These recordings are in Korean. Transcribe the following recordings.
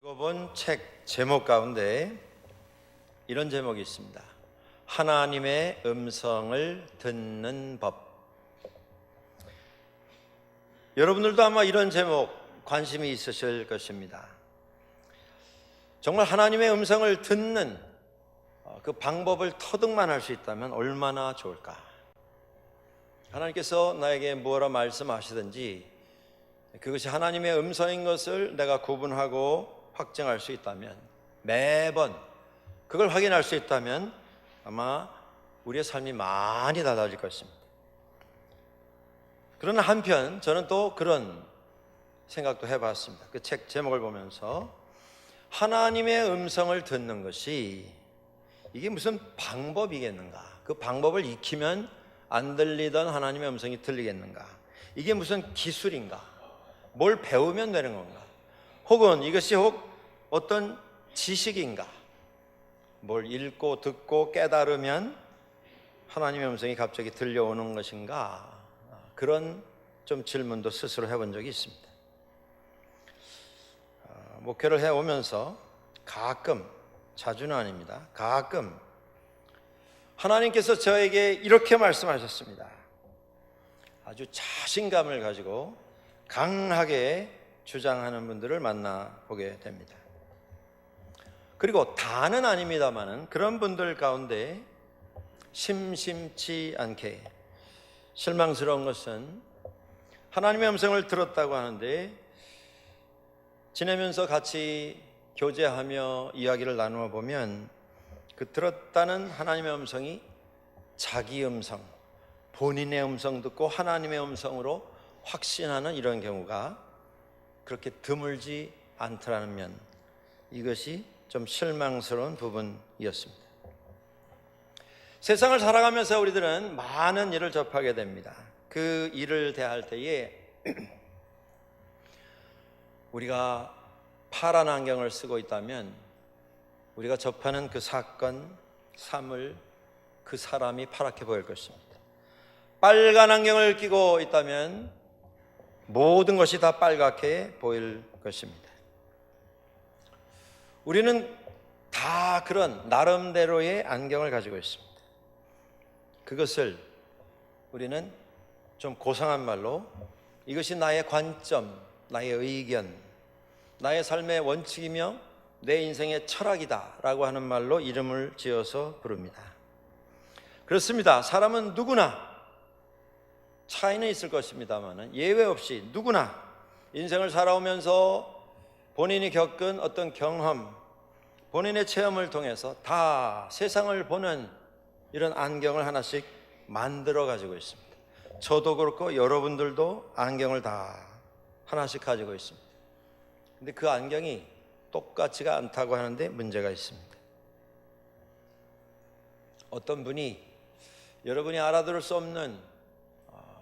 읽어본 책 제목 가운데 이런 제목이 있습니다. 하나님의 음성을 듣는 법. 여러분들도 아마 이런 제목 관심이 있으실 것입니다. 정말 하나님의 음성을 듣는 그 방법을 터득만 할 수 있다면 얼마나 좋을까. 하나님께서 나에게 뭐라 말씀하시든지 그것이 하나님의 음성인 것을 내가 구분하고 확증할 수 있다면, 매번 그걸 확인할 수 있다면 아마 우리의 삶이 많이 달라질 것입니다. 그러나 한편 저는 또 그런 생각도 해봤습니다. 그 책 제목을 보면서 하나님의 음성을 듣는 것이 이게 무슨 방법이겠는가? 그 방법을 익히면 안 들리던 하나님의 음성이 들리겠는가? 이게 무슨 기술인가? 뭘 배우면 되는 건가? 혹은 이것이 어떤 지식인가? 뭘 읽고 듣고 깨달으면 하나님의 음성이 갑자기 들려오는 것인가? 그런 좀 질문도 스스로 해본 적이 있습니다. 목회를 해오면서 가끔, 자주는 아닙니다, 가끔 하나님께서 저에게 이렇게 말씀하셨습니다. 아주 자신감을 가지고 강하게 주장하는 분들을 만나보게 됩니다. 그리고 다는 아닙니다만은 그런 분들 가운데 심심치 않게 실망스러운 것은 하나님의 음성을 들었다고 하는데 지내면서 같이 교제하며 이야기를 나누어 보면 그 들었다는 하나님의 음성이 자기 음성, 본인의 음성 듣고 하나님의 음성으로 확신하는 이런 경우가 그렇게 드물지 않더라는 면, 이것이 좀 실망스러운 부분이었습니다. 세상을 살아가면서 우리들은 많은 일을 접하게 됩니다. 그 일을 대할 때에 우리가 파란 안경을 쓰고 있다면 우리가 접하는 그 사건, 사물, 그 사람이 파랗게 보일 것입니다. 빨간 안경을 끼고 있다면 모든 것이 다 빨갛게 보일 것입니다. 우리는 다 그런 나름대로의 안경을 가지고 있습니다. 그것을 우리는 좀 고상한 말로 이것이 나의 관점, 나의 의견, 나의 삶의 원칙이며 내 인생의 철학이다 라고 하는 말로 이름을 지어서 부릅니다. 그렇습니다. 사람은 누구나 차이는 있을 것입니다만 예외 없이 누구나 인생을 살아오면서 본인이 겪은 어떤 경험, 본인의 체험을 통해서 다 세상을 보는 이런 안경을 하나씩 만들어 가지고 있습니다. 저도 그렇고 여러분들도 안경을 다 하나씩 가지고 있습니다. 근데 그 안경이 똑같지가 않다고 하는데 문제가 있습니다. 어떤 분이 여러분이 알아들을 수 없는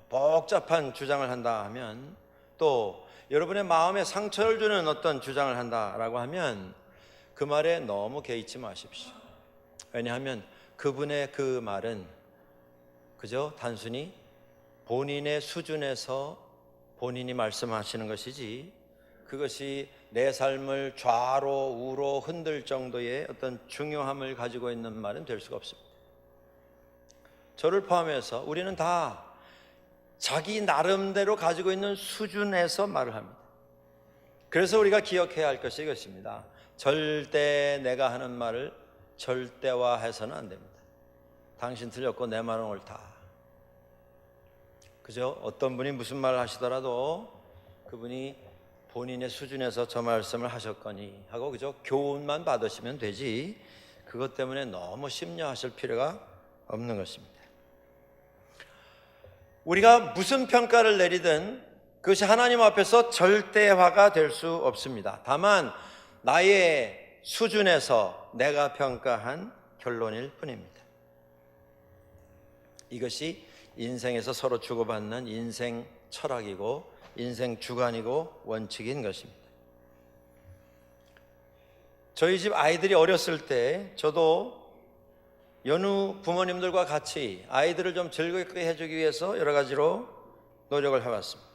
복잡한 주장을 한다 하면, 또 여러분의 마음에 상처를 주는 어떤 주장을 한다라고 하면 그 말에 너무 개의치 마십시오. 왜냐하면 그분의 그 말은 그저 단순히 본인의 수준에서 본인이 말씀하시는 것이지 그것이 내 삶을 좌로 우로 흔들 정도의 어떤 중요함을 가지고 있는 말은 될 수가 없습니다. 저를 포함해서 우리는 다 자기 나름대로 가지고 있는 수준에서 말을 합니다. 그래서 우리가 기억해야 할 것이 이것입니다. 절대 내가 하는 말을 절대화해서는 안 됩니다. 당신 틀렸고 내 말은 옳다. 그죠? 어떤 분이 무슨 말을 하시더라도 그분이 본인의 수준에서 저 말씀을 하셨거니 하고 그저 교훈만 받으시면 되지 그것 때문에 너무 심려하실 필요가 없는 것입니다. 우리가 무슨 평가를 내리든 그것이 하나님 앞에서 절대화가 될 수 없습니다. 다만 나의 수준에서 내가 평가한 결론일 뿐입니다. 이것이 인생에서 서로 주고받는 인생 철학이고 인생 주관이고 원칙인 것입니다. 저희 집 아이들이 어렸을 때 저도 여느 부모님들과 같이 아이들을 좀 즐겁게 해주기 위해서 여러 가지로 노력을 해왔습니다.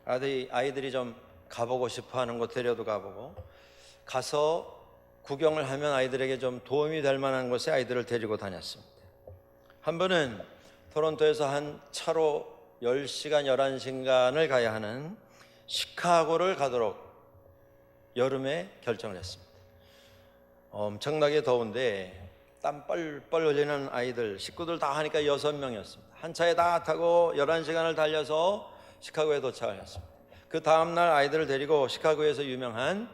아이들이 좀 가보고 싶어하는 곳 데려도 가보고, 가서 구경을 하면 아이들에게 좀 도움이 될 만한 곳에 아이들을 데리고 다녔습니다. 한 번은 토론토에서 한 차로 10시간, 11시간을 가야 하는 시카고를 가도록 여름에 결정을 했습니다. 엄청나게 더운데 땀 뻘뻘 흘리는 아이들, 식구들 다 하니까 6명이었습니다. 한 차에 다 타고 11시간을 달려서 시카고에 도착을 했습니다. 그 다음날 아이들을 데리고 시카고에서 유명한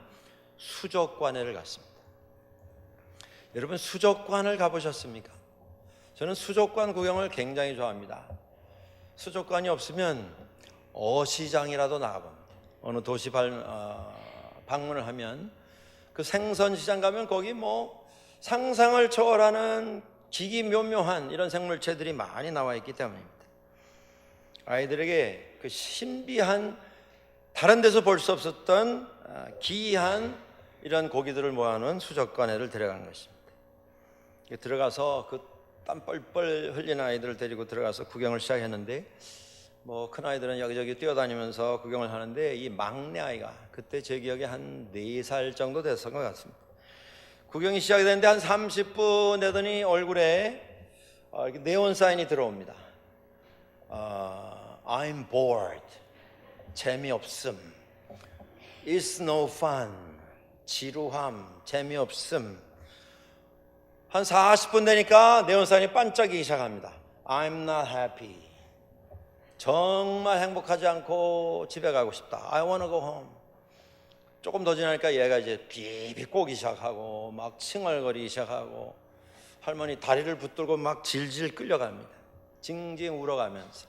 수족관에를 갔습니다. 여러분, 수족관을 가보셨습니까? 저는 수족관 구경을 굉장히 좋아합니다. 수족관이 없으면 어시장이라도 나가봅니다. 어느 도시 방문을 하면 그 생선시장 가면 거기 뭐 상상을 초월하는 기기묘묘한 이런 생물체들이 많이 나와 있기 때문입니다. 아이들에게 그 신비한, 다른 데서 볼 수 없었던 기이한 이런 고기들을 모아놓은 수족관에를 데려간 것입니다. 들어가서 그 땀 뻘뻘 흘리는 아이들을 데리고 들어가서 구경을 시작했는데, 뭐 큰 아이들은 여기저기 뛰어다니면서 구경을 하는데, 이 막내 아이가 그때 제 기억에 한 4살 정도 됐던 것 같습니다. 구경이 시작이 됐는데 한 30분 되더니 얼굴에 이렇게 네온 사인이 들어옵니다. I'm bored. 재미없음. It's no fun. 지루함. 재미없음. 한 40분 되니까 네온 사인이 반짝이기 시작합니다. I'm not happy. 정말 행복하지 않고 집에 가고 싶다. I wanna go home. 조금 더 지나니까 얘가 이제 비비 꼬기 시작하고 막 칭얼거리기 시작하고 할머니 다리를 붙들고 막 질질 끌려갑니다. 징징 울어가면서.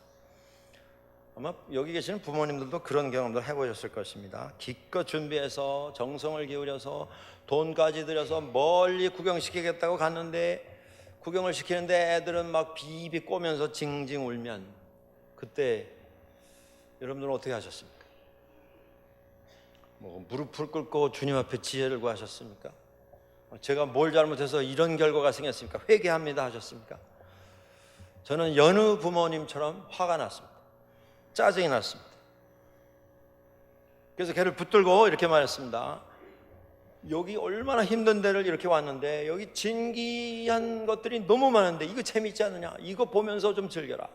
아마 여기 계시는 부모님들도 그런 경험들 해보셨을 것입니다. 기껏 준비해서 정성을 기울여서 돈까지 들여서 멀리 구경시키겠다고 갔는데, 구경을 시키는데 애들은 막 비비 꼬면서 징징 울면, 그때 여러분들은 어떻게 하셨습니까? 뭐 무릎을 꿇고 주님 앞에 지혜를 구하셨습니까? 제가 뭘 잘못해서 이런 결과가 생겼습니까? 회개합니다 하셨습니까? 저는 여느 부모님처럼 화가 났습니다. 짜증이 났습니다. 그래서 걔를 붙들고 이렇게 말했습니다. 여기 얼마나 힘든 데를 이렇게 왔는데 여기 진기한 것들이 너무 많은데 이거 재밌지 않느냐? 이거 보면서 좀 즐겨라.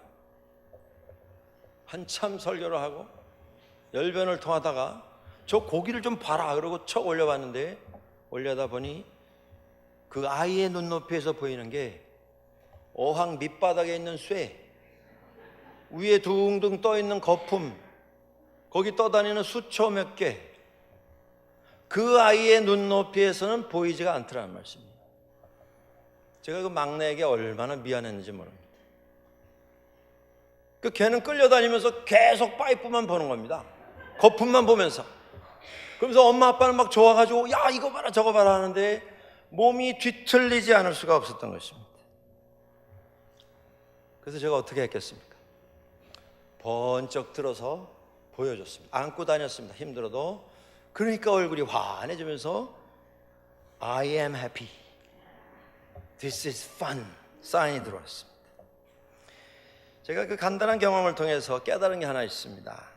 한참 설교를 하고 열변을 통하다가 저 고기를 좀 봐라 그러고 척 올려봤는데, 올려다 보니 그 아이의 눈높이에서 보이는 게 어항 밑바닥에 있는 쇠, 위에 둥둥 떠 있는 거품, 거기 떠다니는 수초 몇 개, 그 아이의 눈높이에서는 보이지가 않더라는 말씀이에요. 제가 그 막내에게 얼마나 미안했는지 모릅니다. 그 걔는 끌려다니면서 계속 파이프만 보는 겁니다. 거품만 보면서. 그러면서 엄마 아빠는 막 좋아가지고 야 이거 봐라 저거 봐라 하는데 몸이 뒤틀리지 않을 수가 없었던 것입니다. 그래서 제가 어떻게 했겠습니까? 번쩍 들어서 보여줬습니다. 안고 다녔습니다. 힘들어도. 그러니까 얼굴이 환해지면서 I am happy. This is fun. 사인이 들어왔습니다. 제가 그 간단한 경험을 통해서 깨달은 게 하나 있습니다.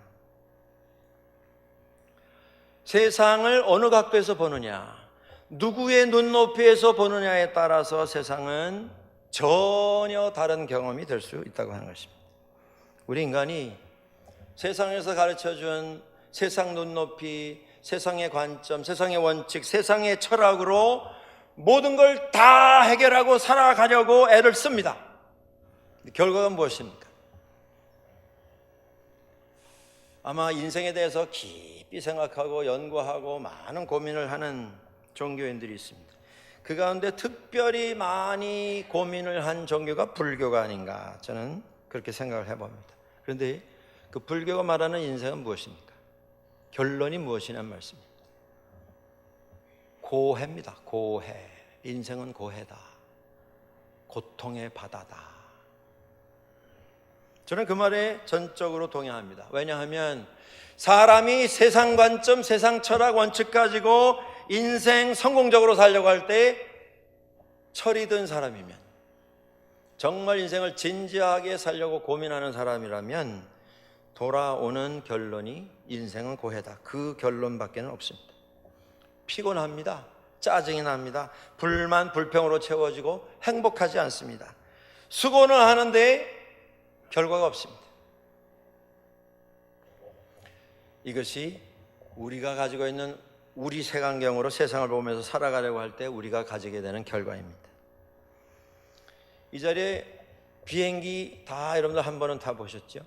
세상을 어느 각도에서 보느냐, 누구의 눈높이에서 보느냐에 따라서 세상은 전혀 다른 경험이 될 수 있다고 하는 것입니다. 우리 인간이 세상에서 가르쳐준 세상 눈높이, 세상의 관점, 세상의 원칙, 세상의 철학으로 모든 걸 다 해결하고 살아가려고 애를 씁니다. 결과가 무엇입니까? 아마 인생에 대해서 깊이 생각하고 연구하고 많은 고민을 하는 종교인들이 있습니다. 그 가운데 특별히 많이 고민을 한 종교가 불교가 아닌가, 저는 그렇게 생각을 해봅니다. 그런데 그 불교가 말하는 인생은 무엇입니까? 결론이 무엇이냐는 말씀입니다. 고해입니다. 고해. 인생은 고해다. 고통의 바다다. 저는 그 말에 전적으로 동의합니다. 왜냐하면 사람이 세상 관점, 세상 철학, 원칙 가지고 인생 성공적으로 살려고 할 때 철이 든 사람이면, 정말 인생을 진지하게 살려고 고민하는 사람이라면 돌아오는 결론이 인생은 고해다. 그 결론밖에는 없습니다. 피곤합니다. 짜증이 납니다. 불만, 불평으로 채워지고 행복하지 않습니다. 수고는 하는데 결과가 없습니다. 이것이 우리가 가지고 있는 우리 색안경으로 세상을 보면서 살아가려고 할 때 우리가 가지게 되는 결과입니다. 이 자리에 비행기 다 여러분들 한 번은 타보셨죠?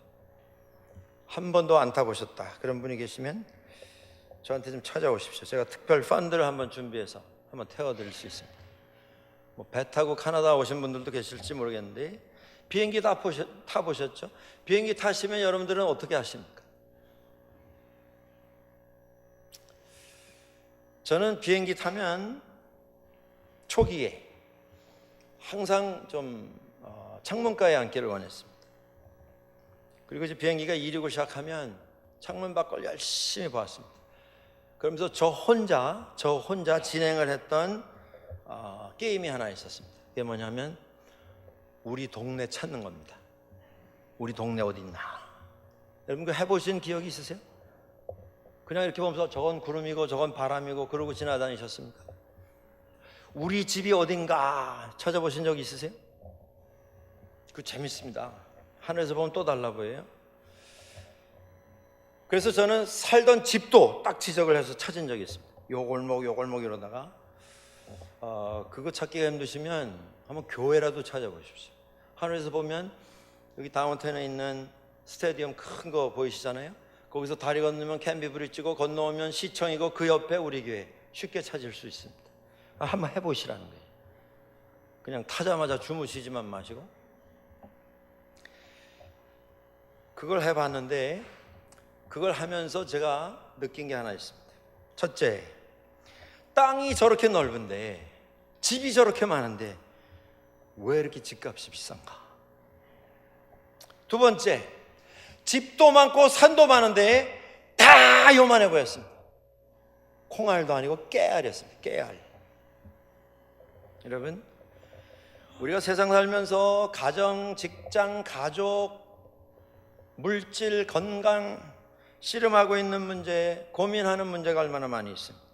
한 번도 안 타보셨다 그런 분이 계시면 저한테 좀 찾아오십시오. 제가 특별 펀드를 한번 준비해서 한번 태워드릴 수 있습니다. 배 타고 카나다 오신 분들도 계실지 모르겠는데 비행기 다 타보셨죠? 비행기 타시면 여러분들은 어떻게 하십니까? 저는 비행기 타면 초기에 항상 좀 창문가에 앉기를 원했습니다. 그리고 이제 비행기가 이륙을 시작하면 창문 밖을 열심히 보았습니다. 그러면서 저 혼자 진행을 했던 게임이 하나 있었습니다. 그게 뭐냐면 우리 동네 찾는 겁니다. 우리 동네 어디 있나? 여러분 그 해보신 기억이 있으세요? 그냥 이렇게 보면서 저건 구름이고 저건 바람이고 그러고 지나다니셨습니까? 우리 집이 어딘가 찾아보신 적 있으세요? 그 재밌습니다. 하늘에서 보면 또 달라 보여요. 그래서 저는 살던 집도 딱 지적을 해서 찾은 적이 있습니다. 요 골목 이러다가 그거 찾기가 힘드시면 한번 교회라도 찾아보십시오. 하늘에서 보면 여기 다운타운에 있는 스테디움 큰 거 보이시잖아요. 거기서 다리 건너면 캔비 브릿지고 건너오면 시청이고 그 옆에 우리 교회 쉽게 찾을 수 있습니다. 한번 해보시라는 거예요. 그냥 타자마자 주무시지만 마시고. 그걸 해봤는데 그걸 하면서 제가 느낀 게 하나 있습니다. 첫째, 땅이 저렇게 넓은데 집이 저렇게 많은데 왜 이렇게 집값이 비싼가? 두 번째, 집도 많고 산도 많은데 다 요만해 보였습니다. 콩알도 아니고 깨알이었습니다. 깨알. 여러분, 우리가 세상 살면서 가정, 직장, 가족, 물질, 건강, 씨름하고 있는 문제, 고민하는 문제가 얼마나 많이 있습니까?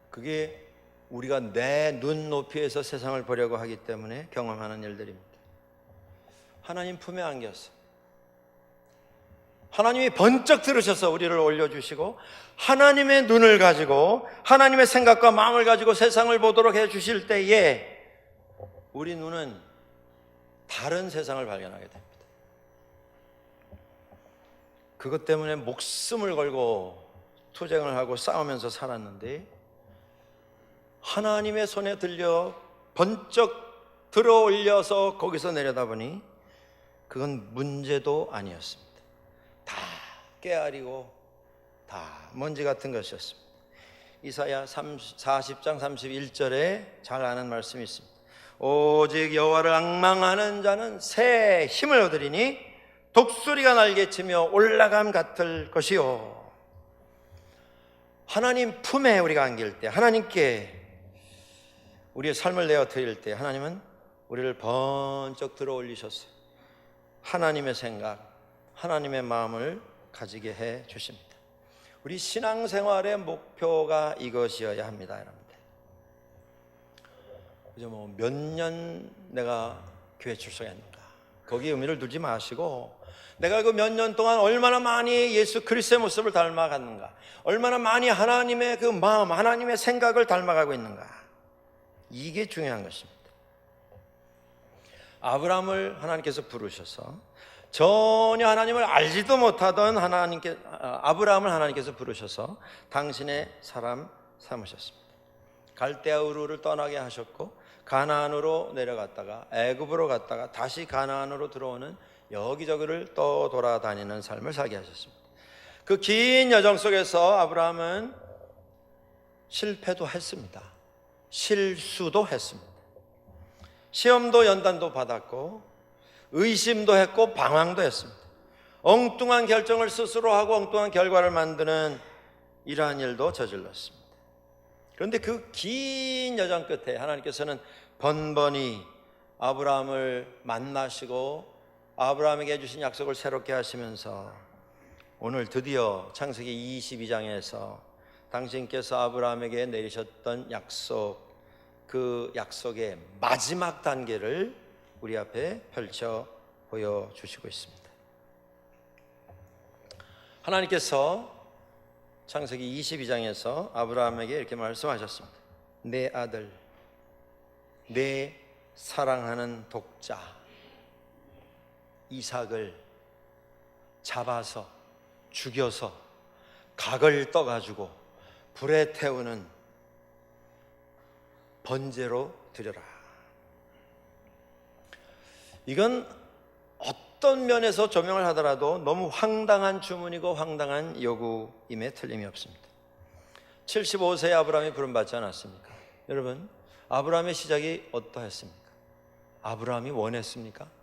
그게 우리가 내 눈높이에서 세상을 보려고 하기 때문에 경험하는 일들입니다. 하나님 품에 안겼어. 하나님이 번쩍 들으셔서 우리를 올려주시고 하나님의 눈을 가지고 하나님의 생각과 마음을 가지고 세상을 보도록 해주실 때에 우리 눈은 다른 세상을 발견하게 됩니다. 그것 때문에 목숨을 걸고 투쟁을 하고 싸우면서 살았는데 하나님의 손에 들려 번쩍 들어 올려서 거기서 내려다보니 그건 문제도 아니었습니다. 다 깨알이고 다 먼지 같은 것이었습니다. 이사야 40장 31절에 잘 아는 말씀이 있습니다. 오직 여호와를 앙망하는 자는 새 힘을 얻으리니 독수리가 날개치며 올라감 같을 것이요. 하나님 품에 우리가 안길 때, 하나님께 우리의 삶을 내어 드릴 때 하나님은 우리를 번쩍 들어 올리셨어요. 하나님의 생각, 하나님의 마음을 가지게 해 주십니다. 우리 신앙생활의 목표가 이것이어야 합니다, 여러분들. 그죠? 몇 년 내가 교회 출석했는가? 거기에 의미를 두지 마시고 내가 그 몇 년 동안 얼마나 많이 예수 그리스도의 모습을 닮아갔는가? 얼마나 많이 하나님의 그 마음, 하나님의 생각을 닮아가고 있는가? 이게 중요한 것입니다. 아브라함을 하나님께서 부르셔서 전혀 하나님을 알지도 못하던 아브라함을 하나님께서 부르셔서 당신의 사람 삼으셨습니다. 갈대아 우르를 떠나게 하셨고 가나안으로 내려갔다가 애굽으로 갔다가 다시 가나안으로 들어오는 여기저기를 또 돌아다니는 삶을 살게 하셨습니다. 그 긴 여정 속에서 아브라함은 실패도 했습니다. 실수도 했습니다. 시험도 연단도 받았고 의심도 했고 방황도 했습니다. 엉뚱한 결정을 스스로 하고 엉뚱한 결과를 만드는 이러한 일도 저질렀습니다. 그런데 그 긴 여정 끝에 하나님께서는 번번이 아브라함을 만나시고 아브라함에게 해주신 약속을 새롭게 하시면서 오늘 드디어 창세기 22장에서 당신께서 아브라함에게 내리셨던 약속, 그 약속의 마지막 단계를 우리 앞에 펼쳐 보여주시고 있습니다. 하나님께서 창세기 22장에서 아브라함에게 이렇게 말씀하셨습니다. 내 아들, 내 사랑하는 독자 이삭을 잡아서 죽여서 각을 떠가지고 불에 태우는 번제로 드려라. 이건 어떤 면에서 조명을 하더라도 너무 황당한 주문이고 황당한 요구임에 틀림이 없습니다. 75세의 아브라함이 부름받지 않았습니까? 여러분, 아브라함의 시작이 어떠했습니까? 아브라함이 원했습니까?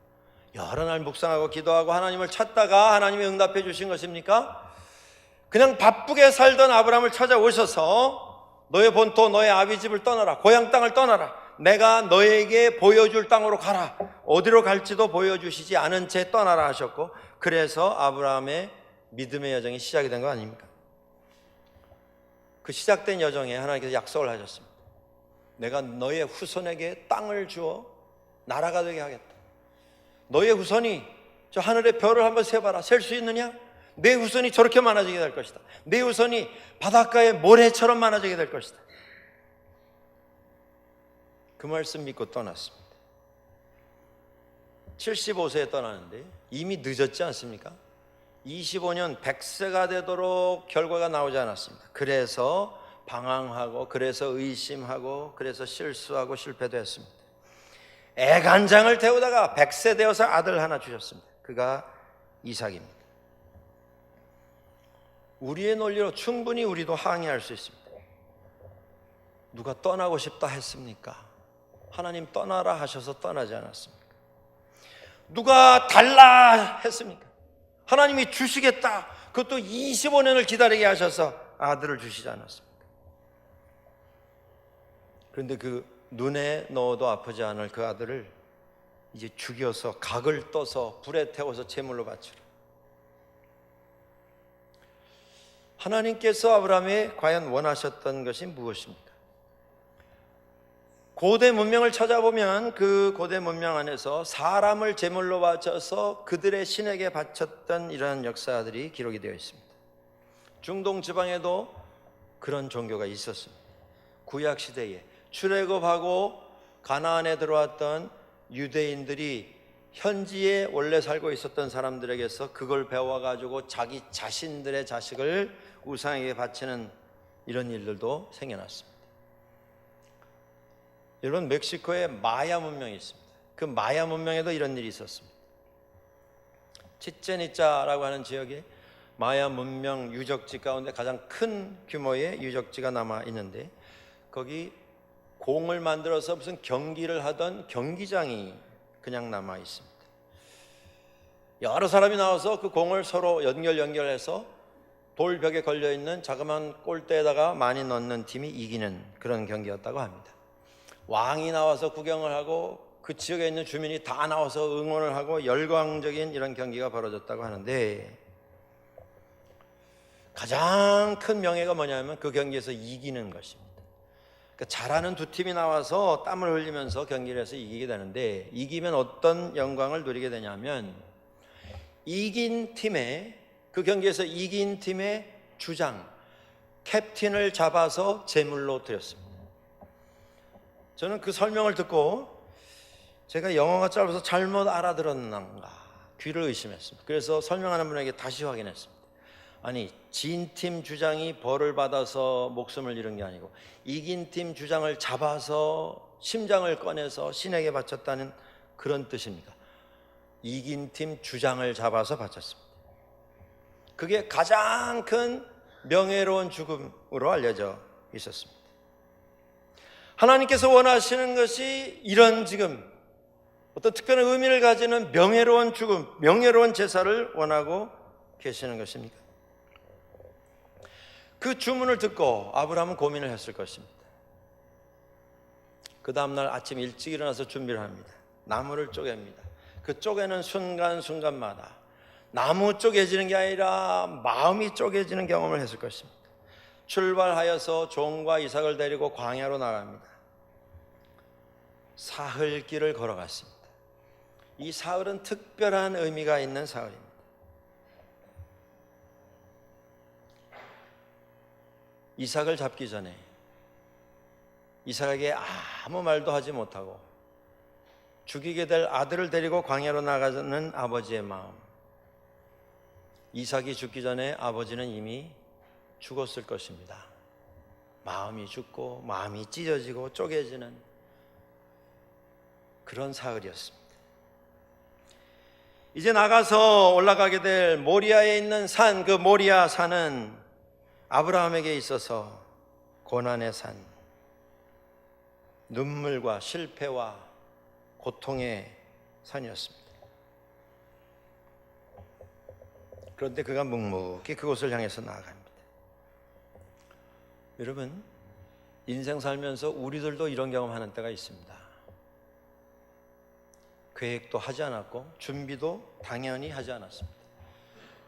여러 날 묵상하고 기도하고 하나님을 찾다가 하나님이 응답해 주신 것입니까? 그냥 바쁘게 살던 아브라함을 찾아오셔서 너의 본토, 너의 아비 집을 떠나라, 고향 땅을 떠나라, 내가 너에게 보여줄 땅으로 가라, 어디로 갈지도 보여주시지 않은 채 떠나라 하셨고, 그래서 아브라함의 믿음의 여정이 시작이 된 거 아닙니까? 그 시작된 여정에 하나님께서 약속을 하셨습니다. 내가 너의 후손에게 땅을 주어 나라가 되게 하겠다. 너의 후손이 저 하늘의 별을 한번 세봐라. 셀 수 있느냐? 내 후손이 저렇게 많아지게 될 것이다. 내 후손이 바닷가의 모래처럼 많아지게 될 것이다. 그 말씀 믿고 떠났습니다. 75세에 떠나는데 이미 늦었지 않습니까? 25년 100세가 되도록 결과가 나오지 않았습니다. 그래서 방황하고, 그래서 의심하고, 그래서 실수하고 실패도 했습니다. 애간장을 태우다가 100세 되어서 아들 하나 주셨습니다. 그가 이삭입니다. 우리의 논리로 충분히 우리도 항의할 수 있습니다. 누가 떠나고 싶다 했습니까? 하나님 떠나라 하셔서 떠나지 않았습니까? 누가 달라 했습니까? 하나님이 주시겠다, 그것도 25년을 기다리게 하셔서 아들을 주시지 않았습니까? 그런데 그 눈에 넣어도 아프지 않을 그 아들을 이제 죽여서 각을 떠서 불에 태워서 제물로 바치라. 하나님께서 아브라함이 과연 원하셨던 것이 무엇입니까? 고대 문명을 찾아보면 그 고대 문명 안에서 사람을 제물로 바쳐서 그들의 신에게 바쳤던 이러한 역사들이 기록이 되어 있습니다. 중동 지방에도 그런 종교가 있었습니다. 구약 시대에 출애굽하고 가나안에 들어왔던 유대인들이 현지에 원래 살고 있었던 사람들에게서 그걸 배워가지고 자기 자신들의 자식을 우상에게 바치는 이런 일들도 생겨났습니다. 여러분, 멕시코에 마야 문명이 있습니다. 그 마야 문명에도 이런 일이 있었습니다. 치첸이짜라고 하는 지역에 마야 문명 유적지 가운데 가장 큰 규모의 유적지가 남아 있는데, 거기 공을 만들어서 무슨 경기를 하던 경기장이 그냥 남아 있습니다. 여러 사람이 나와서 그 공을 서로 연결해서 돌벽에 걸려있는 자그마한 골대에다가 많이 넣는 팀이 이기는 그런 경기였다고 합니다. 왕이 나와서 구경을 하고 그 지역에 있는 주민이 다 나와서 응원을 하고 열광적인 이런 경기가 벌어졌다고 하는데, 가장 큰 명예가 뭐냐면 그 경기에서 이기는 것입니다. 그러니까 잘하는 두 팀이 나와서 땀을 흘리면서 경기를 해서 이기게 되는데, 이기면 어떤 영광을 누리게 되냐면 그 경기에서 이긴 팀의 주장, 캡틴을 잡아서 제물로 드렸습니다. 저는 그 설명을 듣고 제가 영어가 짧아서 잘못 알아들었는가 귀를 의심했습니다. 그래서 설명하는 분에게 다시 확인했습니다. 아니, 진 팀 주장이 벌을 받아서 목숨을 잃은 게 아니고 이긴 팀 주장을 잡아서 심장을 꺼내서 신에게 바쳤다는 그런 뜻입니다. 이긴 팀 주장을 잡아서 바쳤습니다. 그게 가장 큰 명예로운 죽음으로 알려져 있었습니다. 하나님께서 원하시는 것이 이런 지금 어떤 특별한 의미를 가지는 명예로운 죽음, 명예로운 제사를 원하고 계시는 것입니까? 그 주문을 듣고 아브라함은 고민을 했을 것입니다. 그 다음날 아침 일찍 일어나서 준비를 합니다. 나무를 쪼갭니다. 그 쪼개는 순간순간마다 나무 쪼개지는 게 아니라 마음이 쪼개지는 경험을 했을 것입니다. 출발하여서 종과 이삭을 데리고 광야로 나갑니다. 사흘길을 걸어갔습니다. 이 사흘은 특별한 의미가 있는 사흘입니다. 이삭을 잡기 전에 이삭에게 아무 말도 하지 못하고 죽이게 될 아들을 데리고 광야로 나가는 아버지의 마음. 이삭이 죽기 전에 아버지는 이미 죽었을 것입니다. 마음이 죽고 마음이 찢어지고 쪼개지는 그런 사흘이었습니다. 이제 나가서 올라가게 될 모리아에 있는 산, 그 모리아 산은 아브라함에게 있어서 고난의 산, 눈물과 실패와 고통의 산이었습니다. 그런데 그가 묵묵히 그곳을 향해서 나아갑니다. 여러분, 인생 살면서 우리들도 이런 경험하는 때가 있습니다. 계획도 하지 않았고 준비도 당연히 하지 않았습니다.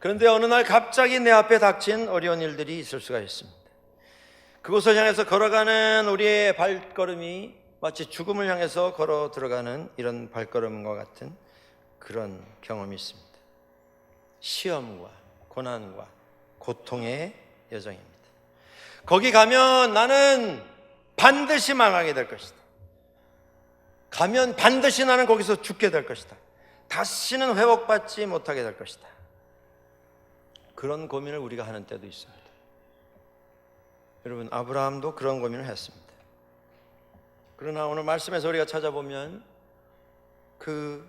그런데 어느 날 갑자기 내 앞에 닥친 어려운 일들이 있을 수가 있습니다. 그곳을 향해서 걸어가는 우리의 발걸음이 마치 죽음을 향해서 걸어 들어가는 이런 발걸음과 같은 그런 경험이 있습니다. 시험과 고난과 고통의 여정입니다. 거기 가면 나는 반드시 망하게 될 것이다. 가면 반드시 나는 거기서 죽게 될 것이다. 다시는 회복받지 못하게 될 것이다. 그런 고민을 우리가 하는 때도 있습니다. 여러분, 아브라함도 그런 고민을 했습니다. 그러나 오늘 말씀에서 우리가 찾아보면 그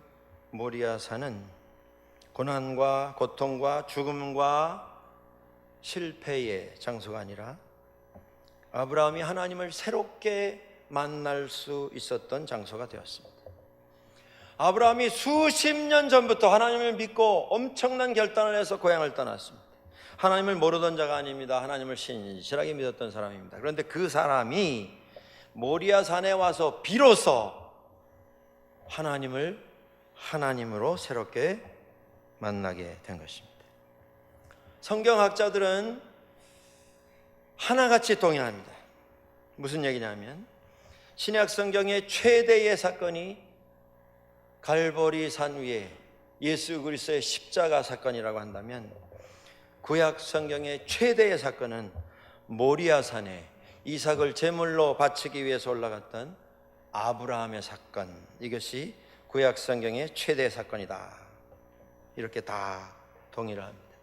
모리아 산은 고난과 고통과 죽음과 실패의 장소가 아니라 아브라함이 하나님을 새롭게 만날 수 있었던 장소가 되었습니다. 아브라함이 수십 년 전부터 하나님을 믿고 엄청난 결단을 해서 고향을 떠났습니다. 하나님을 모르던 자가 아닙니다. 하나님을 신실하게 믿었던 사람입니다. 그런데 그 사람이 모리아 산에 와서 비로소 하나님을 하나님으로 새롭게 만나게 된 것입니다. 성경학자들은 하나같이 동의합니다. 무슨 얘기냐면 신약 성경의 최대의 사건이 갈보리 산 위에 예수 그리스도의 십자가 사건이라고 한다면 구약 성경의 최대의 사건은 모리아 산에 이삭을 제물로 바치기 위해서 올라갔던 아브라함의 사건, 이것이 구약 성경의 최대의 사건이다. 이렇게 다 동의를 합니다.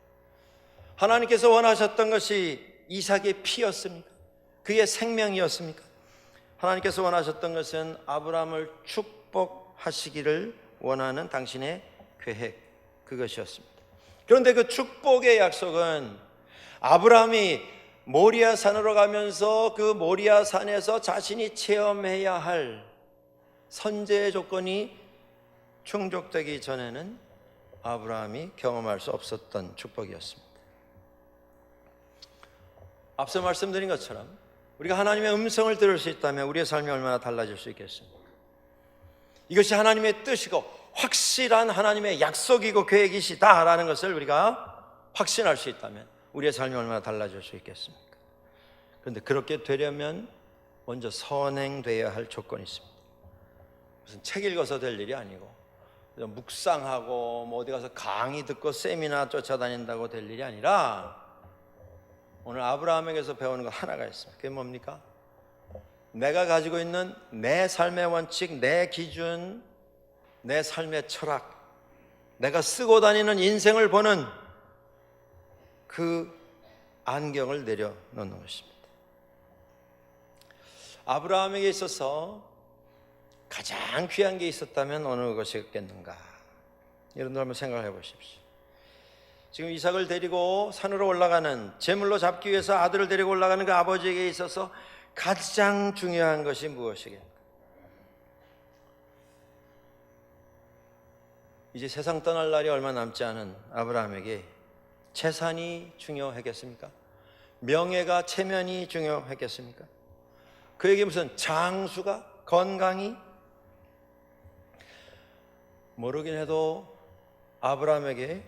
하나님께서 원하셨던 것이 이삭의 피였습니까? 그의 생명이었습니까? 하나님께서 원하셨던 것은 아브라함을 축복하시기를 원하는 당신의 계획, 그것이었습니다. 그런데 그 축복의 약속은 아브라함이 모리아 산으로 가면서 그 모리아 산에서 자신이 체험해야 할 선제의 조건이 충족되기 전에는 아브라함이 경험할 수 없었던 축복이었습니다. 앞서 말씀드린 것처럼 우리가 하나님의 음성을 들을 수 있다면 우리의 삶이 얼마나 달라질 수 있겠습니까? 이것이 하나님의 뜻이고 확실한 하나님의 약속이고 계획이시다라는 것을 우리가 확신할 수 있다면 우리의 삶이 얼마나 달라질 수 있겠습니까? 그런데 그렇게 되려면 먼저 선행되어야 할 조건이 있습니다. 무슨 책 읽어서 될 일이 아니고 묵상하고 뭐 어디 가서 강의 듣고 세미나 쫓아다닌다고 될 일이 아니라 오늘 아브라함에게서 배우는 거 하나가 있습니다. 그게 뭡니까? 내가 가지고 있는 내 삶의 원칙, 내 기준, 내 삶의 철학, 내가 쓰고 다니는 인생을 보는 그 안경을 내려놓는 것입니다. 아브라함에게 있어서 가장 귀한 게 있었다면 어느 것이겠는가? 여러분들 한번 생각해 보십시오. 지금 이삭을 데리고 산으로 올라가는, 제물로 잡기 위해서 아들을 데리고 올라가는 그 아버지에게 있어서 가장 중요한 것이 무엇이겠는가? 이제 세상 떠날 날이 얼마 남지 않은 아브라함에게 재산이 중요했겠습니까? 명예가, 체면이 중요했겠습니까? 그에게 무슨 장수가, 건강이? 모르긴 해도 아브라함에게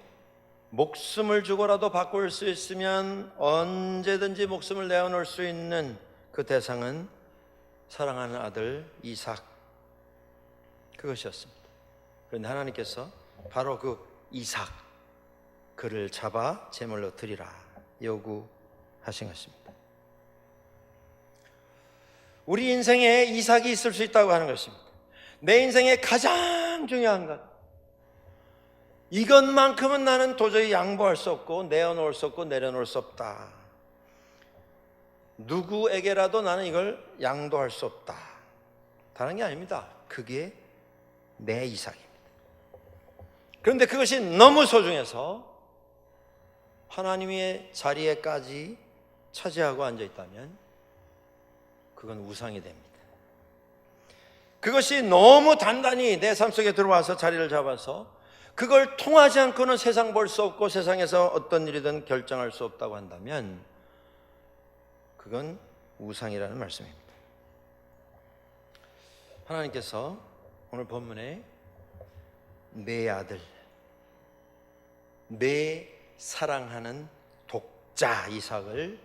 목숨을 주고라도 바꿀 수 있으면 언제든지 목숨을 내어놓을 수 있는 그 대상은 사랑하는 아들 이삭, 그것이었습니다. 그런데 하나님께서 바로 그 이삭, 그를 잡아 제물로 드리라 요구하신 것입니다. 우리 인생에 이삭이 있을 수 있다고 하는 것입니다. 내 인생의 가장 중요한 것, 이것만큼은 나는 도저히 양보할 수 없고 내어놓을 수 없고 내려놓을 수 없다. 누구에게라도 나는 이걸 양도할 수 없다. 다른 게 아닙니다. 그게 내 이삭입니다. 그런데 그것이 너무 소중해서 하나님의 자리에까지 차지하고 앉아있다면 그건 우상이 됩니다. 그것이 너무 단단히 내 삶 속에 들어와서 자리를 잡아서 그걸 통하지 않고는 세상 볼 수 없고 세상에서 어떤 일이든 결정할 수 없다고 한다면 그건 우상이라는 말씀입니다. 하나님께서 오늘 본문에 내 아들, 내 사랑하는 독자 이삭을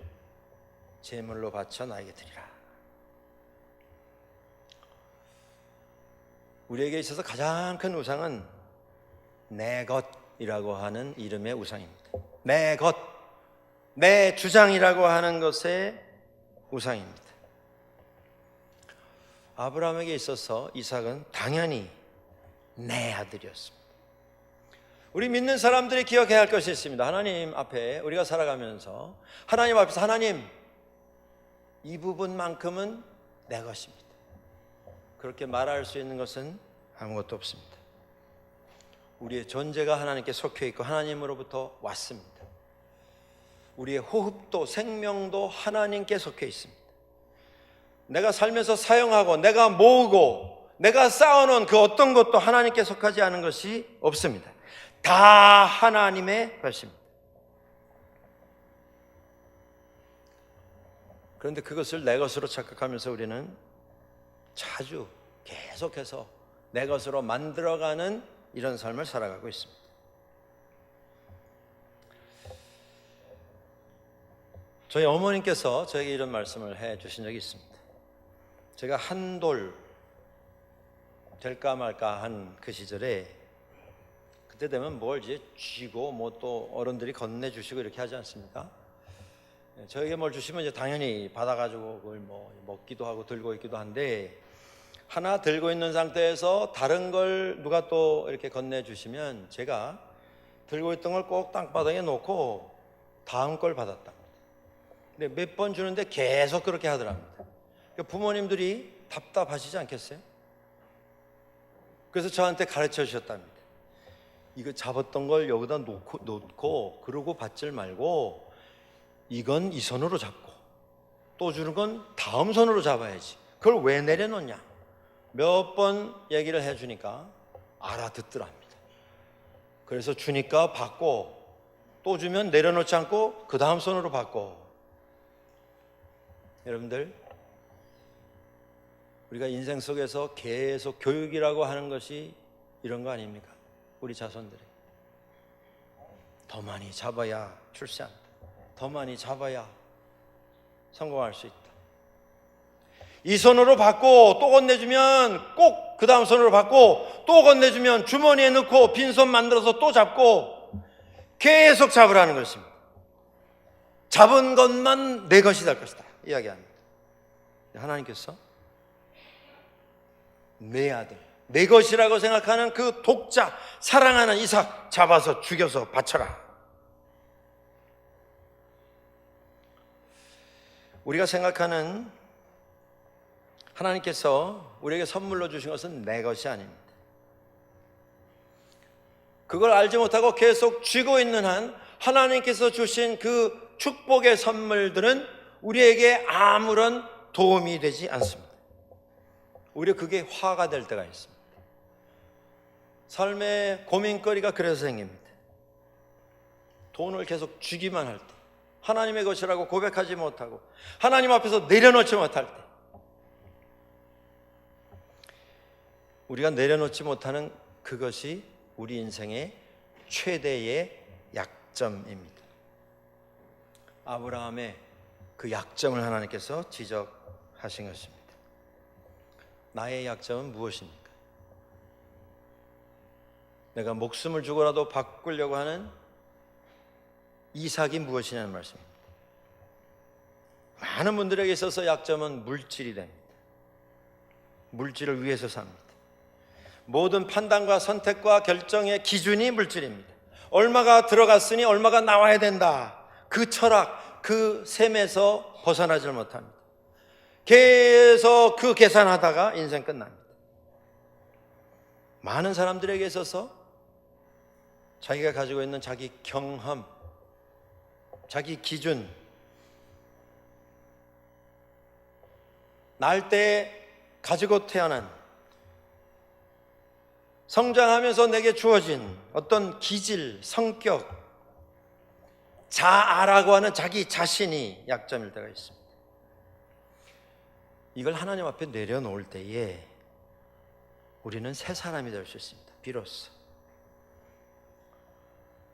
제물로 바쳐 나에게 드리라. 우리에게 있어서 가장 큰 우상은 내 것이라고 하는 이름의 우상입니다. 내 것, 내 주장이라고 하는 것의 우상입니다. 아브라함에게 있어서 이삭은 당연히 내 아들이었습니다. 우리 믿는 사람들이 기억해야 할 것이 있습니다. 하나님 앞에 우리가 살아가면서 하나님 앞에서 하나님, 이 부분만큼은 내 것입니다. 그렇게 말할 수 있는 것은 아무것도 없습니다. 우리의 존재가 하나님께 속해 있고 하나님으로부터 왔습니다. 우리의 호흡도 생명도 하나님께 속해 있습니다. 내가 살면서 사용하고 내가 모으고 내가 쌓아놓은 그 어떤 것도 하나님께 속하지 않은 것이 없습니다. 다 하나님의 것입니다. 그런데 그것을 내 것으로 착각하면서 우리는 자주 계속해서 내 것으로 만들어가는 이런 삶을 살아가고 있습니다. 저희 어머님께서 저에게 이런 말씀을 해 주신 적이 있습니다. 제가 한돌 될까 말까 한 그 시절에 그때 되면 뭘 이제 쥐고 뭐 또 어른들이 건네주시고 이렇게 하지 않습니까? 저에게 뭘 주시면 이제 당연히 받아가지고 그걸 뭐 먹기도 하고 들고 있기도 한데, 하나 들고 있는 상태에서 다른 걸 누가 또 이렇게 건네주시면 제가 들고 있던 걸 꼭 땅바닥에 놓고 다음 걸 받았답니다. 근데 몇 번 주는데 계속 그렇게 하더랍니다. 부모님들이 답답하시지 않겠어요? 그래서 저한테 가르쳐 주셨답니다. 이거 잡았던 걸 여기다 놓고 그러고 받질 말고 이건 이 손으로 잡고 또 주는 건 다음 손으로 잡아야지. 그걸 왜 내려놓냐? 몇 번 얘기를 해주니까 알아듣더랍니다. 그래서 주니까 받고 또 주면 내려놓지 않고 그 다음 손으로 받고. 여러분들, 우리가 인생 속에서 계속 교육이라고 하는 것이 이런 거 아닙니까? 우리 자손들이 더 많이 잡아야 출세한다, 더 많이 잡아야 성공할 수 있다. 이 손으로 받고 또 건네주면 꼭 그 다음 손으로 받고 또 건네주면 주머니에 넣고 빈손 만들어서 또 잡고 계속 잡으라는 것입니다. 잡은 것만 내 것이 될 것이다 이야기합니다. 하나님께서 내 아들, 내 것이라고 생각하는 그 독자, 사랑하는 이삭 잡아서 죽여서 바쳐라. 우리가 생각하는 하나님께서 우리에게 선물로 주신 것은 내 것이 아닙니다. 그걸 알지 못하고 계속 쥐고 있는 한 하나님께서 주신 그 축복의 선물들은 우리에게 아무런 도움이 되지 않습니다. 오히려 그게 화가 될 때가 있습니다. 삶의 고민거리가 그래서 생깁니다. 돈을 계속 주기만 할 때, 하나님의 것이라고 고백하지 못하고 하나님 앞에서 내려놓지 못할 때, 우리가 내려놓지 못하는 그것이 우리 인생의 최대의 약점입니다. 아브라함의 그 약점을 하나님께서 지적하신 것입니다. 나의 약점은 무엇입니까? 내가 목숨을 주고라도 바꾸려고 하는 이삭이 무엇이냐는 말씀입니다. 많은 분들에게 있어서 약점은 물질이 됩니다. 물질을 위해서 삽니다. 모든 판단과 선택과 결정의 기준이 물질입니다. 얼마가 들어갔으니 얼마가 나와야 된다. 그 철학, 그 셈에서 벗어나질 못합니다. 계속 그 계산하다가 인생 끝납니다. 많은 사람들에게 있어서 자기가 가지고 있는 자기 경험, 자기 기준, 날 때 가지고 태어난, 성장하면서 내게 주어진 어떤 기질, 성격, 자아라고 하는 자기 자신이 약점일 때가 있습니다. 이걸 하나님 앞에 내려놓을 때에 우리는 새 사람이 될 수 있습니다. 비로소.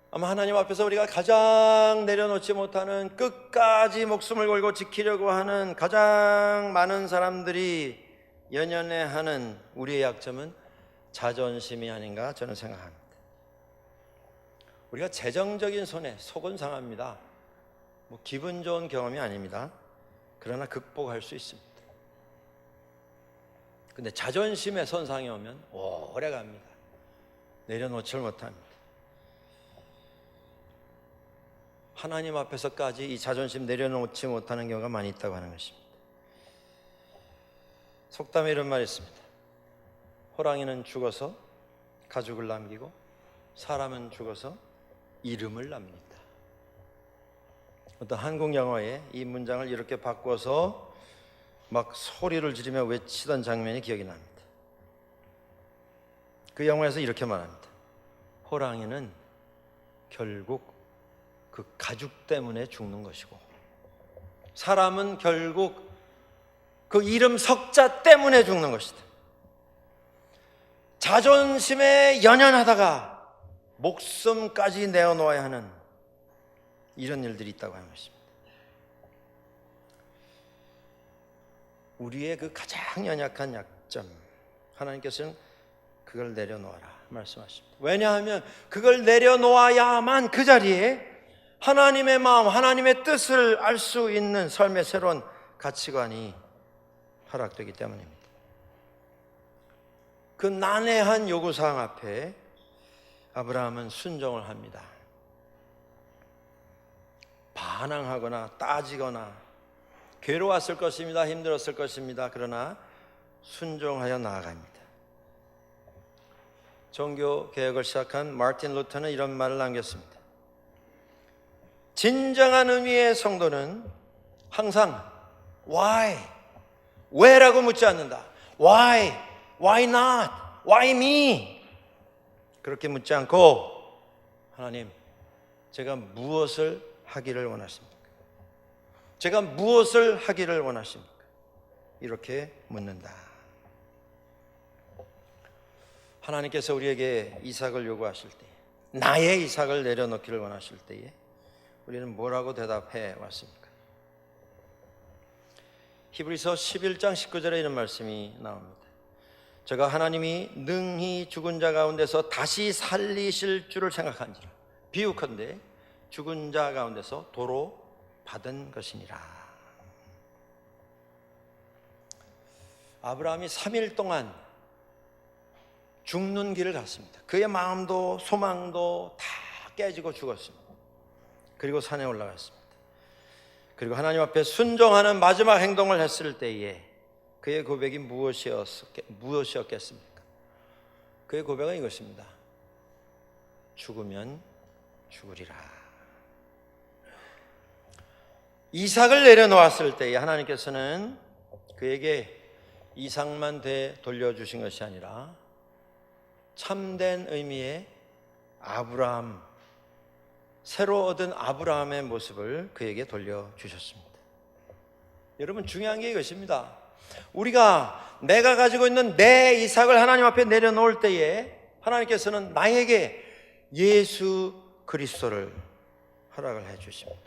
아마 하나님 앞에서 우리가 가장 내려놓지 못하는, 끝까지 목숨을 걸고 지키려고 하는 가장 많은 사람들이 연연해 하는 우리의 약점은 자존심이 아닌가 저는 생각합니다. 우리가 재정적인 손해, 속은 상합니다. 기분 좋은 경험이 아닙니다. 그러나 극복할 수 있습니다. 근데 자존심의 손상이 오면 오래 갑니다. 내려놓질 못합니다. 하나님 앞에서까지 이 자존심 내려놓지 못하는 경우가 많이 있다고 하는 것입니다. 속담에 이런 말이 있습니다. 호랑이는 죽어서 가죽을 남기고 사람은 죽어서 이름을 남깁니다. 어떤 한국 영화에 이 문장을 이렇게 바꿔서 막 소리를 지르며 외치던 장면이 기억이 납니다. 그 영화에서 이렇게 말합니다. 호랑이는 결국 그 가죽 때문에 죽는 것이고, 사람은 결국 그 이름 석자 때문에 죽는 것이다. 자존심에 연연하다가 목숨까지 내어놓아야 하는 이런 일들이 있다고 하는 것입니다. 우리의 그 가장 연약한 약점, 하나님께서는 그걸 내려놓아라 말씀하십니다. 왜냐하면 그걸 내려놓아야만 그 자리에 하나님의 마음, 하나님의 뜻을 알 수 있는 삶의 새로운 가치관이 허락되기 때문입니다. 그 난해한 요구사항 앞에 아브라함은 순종을 합니다. 반항하거나 따지거나 괴로웠을 것입니다. 힘들었을 것입니다. 그러나 순종하여 나아갑니다. 종교 개혁을 시작한 마틴 루터는 이런 말을 남겼습니다. 진정한 의미의 성도는 항상 why, 왜라고 묻지 않는다. why not, why me? 그렇게 묻지 않고 하나님, 제가 무엇을 하기를 원하십니까? 제가 무엇을 하기를 원하십니까? 이렇게 묻는다. 하나님께서 우리에게 이삭을 요구하실 때, 나의 이삭을 내려놓기를 원하실 때에 우리는 뭐라고 대답해 왔습니까? 히브리서 11장 19절에 이런 말씀이 나옵니다. 제가 하나님이 능히 죽은 자 가운데서 다시 살리실 줄을 생각한지라. 비유컨대 죽은 자 가운데서 도로 받은 것이니라. 아브라함이 3일 동안 죽는 길을 갔습니다. 그의 마음도 소망도 다 깨지고 죽었습니다. 그리고 산에 올라갔습니다. 그리고 하나님 앞에 순종하는 마지막 행동을 했을 때에 그의 고백이 무엇이었겠습니까? 그의 고백은 이것입니다. 죽으면 죽으리라. 이삭을 내려놓았을 때에 하나님께서는 그에게 이삭만 돌려주신 것이 아니라 참된 의미의 아브라함, 새로 얻은 아브라함의 모습을 그에게 돌려주셨습니다. 여러분, 중요한 게 이것입니다. 내가 가지고 있는 내 이삭을 하나님 앞에 내려놓을 때에 하나님께서는 나에게 예수 그리스도를 허락을 해 주십니다.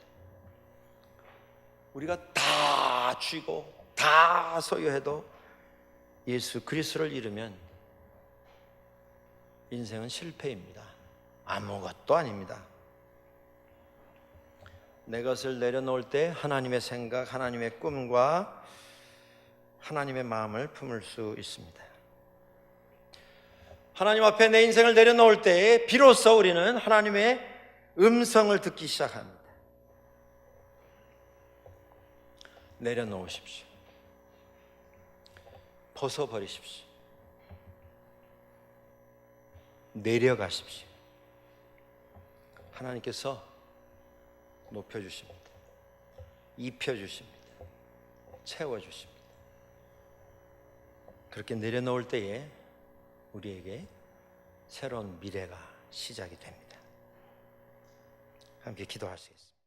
우리가 다 쥐고 다 소유해도 예수 그리스도를 잃으면 인생은 실패입니다. 아무것도 아닙니다. 내 것을 내려놓을 때 하나님의 생각, 하나님의 꿈과 하나님의 마음을 품을 수 있습니다. 하나님 앞에 내 인생을 내려놓을 때 비로소 우리는 하나님의 음성을 듣기 시작합니다. 내려놓으십시오. 벗어버리십시오. 내려가십시오. 하나님께서 높여주십니다. 입혀주십니다. 채워주십니다. 그렇게 내려놓을 때에 우리에게 새로운 미래가 시작이 됩니다. 함께 기도할 수 있습니다.